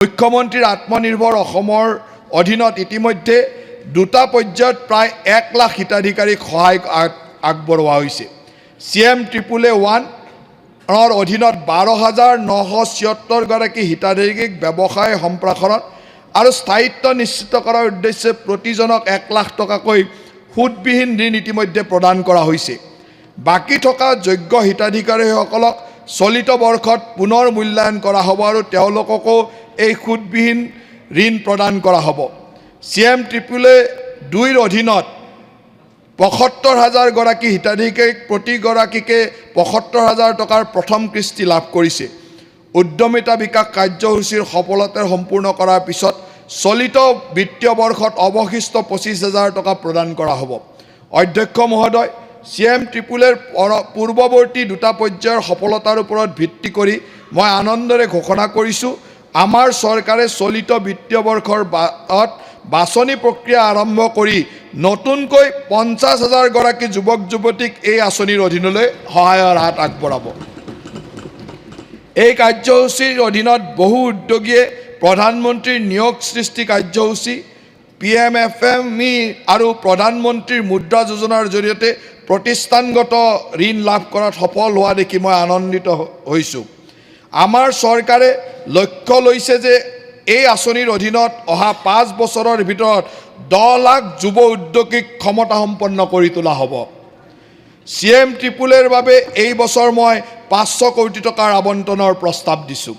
মুখ্যমন্ত্ৰীৰ আত্মনিৰ্ভৰ অসমৰ অধীনত ইতিমধ্যে দুটা পৰ্যায়ত প্ৰায় 1 লাখ হিতাধিকাৰীক সহায় আগবঢ়োৱা হৈছে। CM111 ৰ অধীনত 12,976 গৰাকী হিতাধিকাৰীক ব্যৱসায় সম্প্ৰসাৰণ আৰু স্থায়িত্ব নিশ্চিত কৰাৰ উদ্দেশ্যে প্ৰতিজনক 1 লাখ টকাকৈ সুদবিহীন ঋণ ইতিমধ্যে প্ৰদান কৰা হৈছে। বাকী থকা যোগ্য হিতাধিকাৰীসকলক চলিত বৰ্ষত পুনৰ মূল্যায়ন কৰা হ'ব আৰু তেওঁলোককো এই সুদবিহীন ঋণ প্ৰদান কৰা হ'ব। CM211 অধীনত 75,000 গৰাকী হিতাধিকাৰীক প্ৰতিগৰাকীকে 75,000 টকাৰ প্ৰথম কিস্তি লাভ কৰিছে। উদ্যমিতা বিকাশ কাৰ্যসূচীৰ সফলতাৰে সম্পূৰ্ণ কৰাৰ পিছত চলিত বিত্তীয় বৰ্ষত অৱশিষ্ট 25,000 টকা প্ৰদান কৰা হ'ব। অধ্যক্ষ মহোদয়, CM211 পূৰ্বৱৰ্তী দুটা পৰ্যায়ৰ সফলতাৰ ওপৰত ভিত্তি কৰি মই আনন্দৰে ঘোষণা কৰিছোঁ, আমাৰ চৰকাৰে চলিত বিত্তীয় বৰ্ষৰ বাছনি প্ৰক্ৰিয়া আৰম্ভ কৰি নতুনকৈ 50,000 গৰাকী যুৱক যুৱতীক এই আঁচনিৰ অধীনলৈ সহায়ৰ হাত আগবঢ়াব। এই কাৰ্যসূচীৰ অধীনত বহু উদ্যোগীয়ে প্ৰধানমন্ত্ৰীৰ নিয়োগ সৃষ্টি কাৰ্যসূচী PMFME আৰু প্ৰধানমন্ত্ৰীৰ মুদ্ৰা যোজনাৰ জৰিয়তে প্ৰতিষ্ঠানগত ঋণ লাভ কৰাত সফল হোৱা দেখি মই আনন্দিত হৈছোঁ। আমাৰ চৰকাৰে লক্ষ্য লৈছে যে এই আঁচনিৰ অধীনত অহা 5 বছৰৰ ভিতৰত 10 লাখ যুৱ উদ্যোগীক ক্ষমতাসম্পন্ন কৰি তোলা হ'ব। CM211 বাবে এই বছৰ মই 500 কোটি টকাৰ আবণ্টনৰ প্ৰস্তাৱ দিছোঁ।